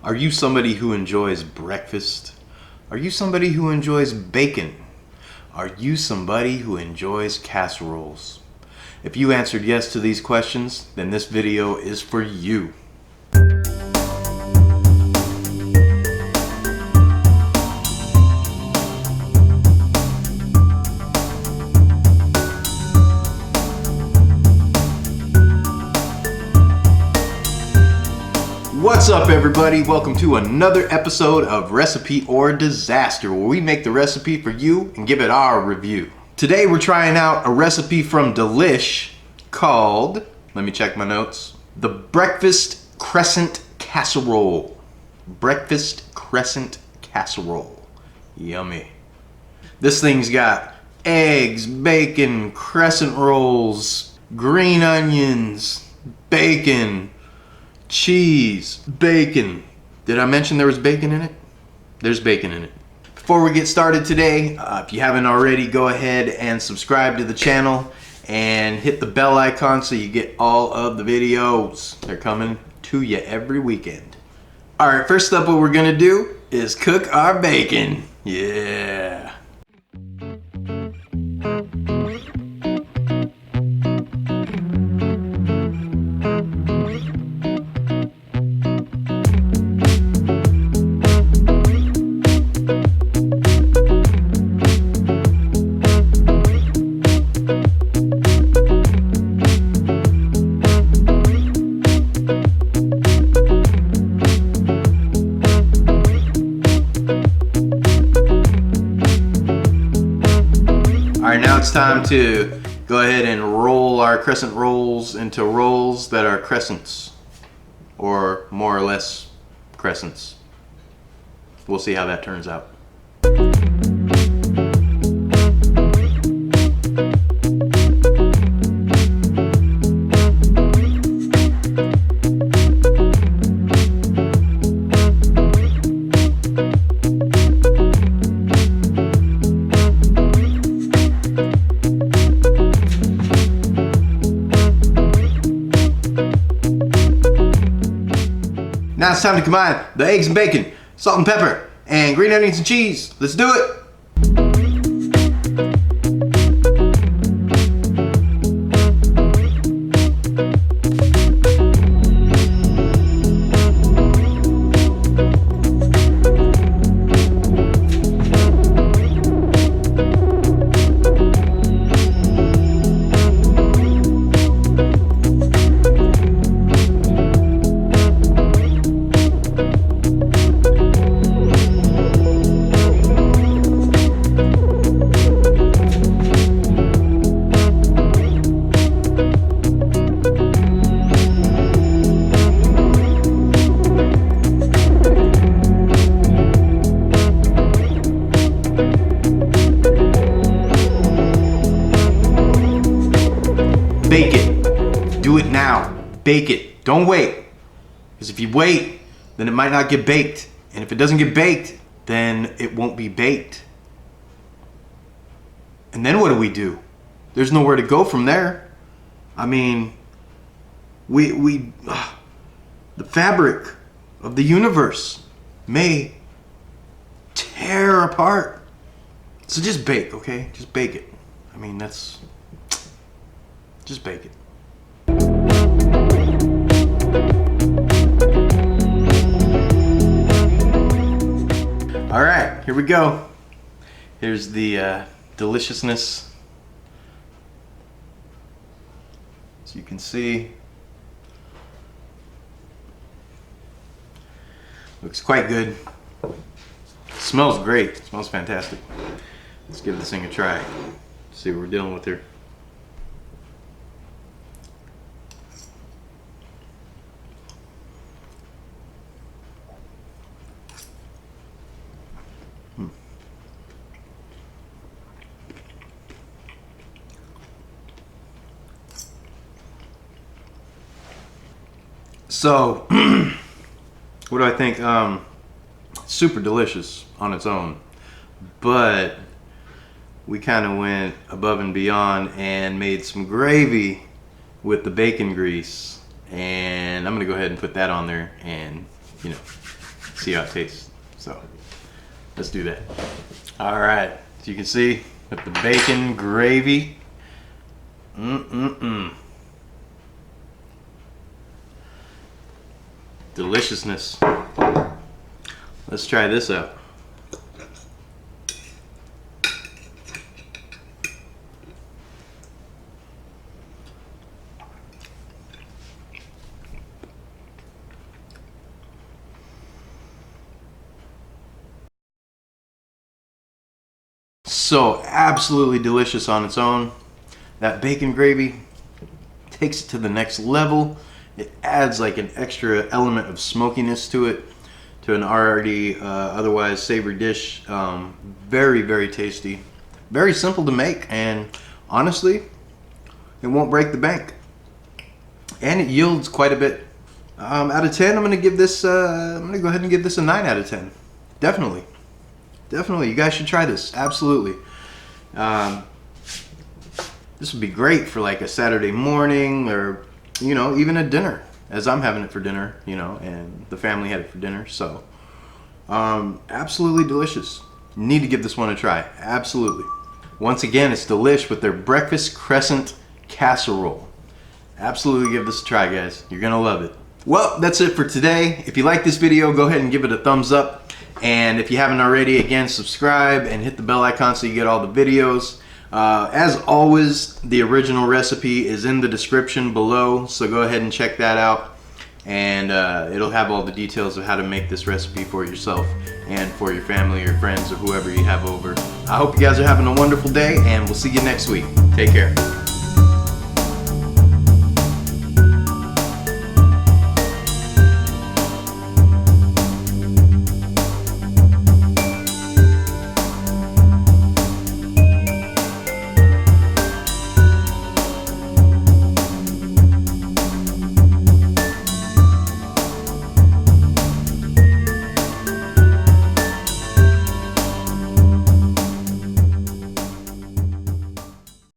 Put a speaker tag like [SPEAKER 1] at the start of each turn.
[SPEAKER 1] Are you somebody who enjoys breakfast? Are you somebody who enjoys bacon? Are you somebody who enjoys casseroles? If you answered yes to these questions, then this video is for you. What's up, everybody? Welcome to another episode of Recipe or Disaster, where we make the recipe for you and give it our review. Today we're trying out a recipe from Delish called, let me check my notes, the Breakfast Crescent Casserole. Breakfast Crescent Casserole. Yummy. This thing's got eggs, bacon, crescent rolls, green onions, bacon, cheese, bacon. Did I mention there was bacon in it? There's bacon in it. Before we get started today, if you haven't already, go ahead and subscribe to the channel and hit the bell icon so you get all of the videos. They're coming to you every weekend. Alright, first up, what we're gonna do is cook our bacon. Yeah. Alright, now it's time to go ahead and roll our crescent rolls into rolls that are crescents, or more or less crescents. We'll see how that turns out. Now it's time to combine the eggs and bacon, salt and pepper, and green onions and cheese. Let's do it! Bake it. Do it now. Bake it. Don't wait. Because if you wait, then it might not get baked. And if it doesn't get baked, then it won't be baked. And then what do? There's nowhere to go from there. I mean, the fabric of the universe may tear apart. So just bake, okay? Just bake it. I mean, just bake it. All right, here we go. Here's the deliciousness. As you can see, looks quite good. Smells great. Smells fantastic. Let's give this thing a try. See what we're dealing with here. So, what do I think? Super delicious on its own, but we kind of went above and beyond and made some gravy with the bacon grease, and I'm gonna go ahead and put that on there and, you know, see how it tastes. So let's do that. All right, as you can see, with the bacon gravy. Deliciousness. Let's try this out. So absolutely delicious on its own. That bacon gravy takes it to the next level. It adds like an extra element of smokiness to it, to an already otherwise savory dish. Very, very tasty. Very simple to make, and honestly, it won't break the bank. And it yields quite a bit. Out of 10, I'm gonna give this. I'm gonna go ahead and give this a 9 out of 10. Definitely. Definitely, you guys should try this. Absolutely. This would be great for like a Saturday morning, or even a dinner, as I'm having it for dinner, and the family had it for dinner. So absolutely delicious. You need to give this one a try. Absolutely. Once again, it's Delish with their Breakfast Crescent Casserole. Absolutely give this a try, guys. You're gonna love it. Well, that's it for today. If you like this video, go ahead and give it a thumbs up. And if you haven't already, again, subscribe and hit the bell icon so you get all the videos. As always, the original recipe is in the description below, so go ahead and check that out. And it'll have all the details of how to make this recipe for yourself and for your family or friends or whoever you have over. I hope you guys are having a wonderful day, and we'll see you next week. Take care.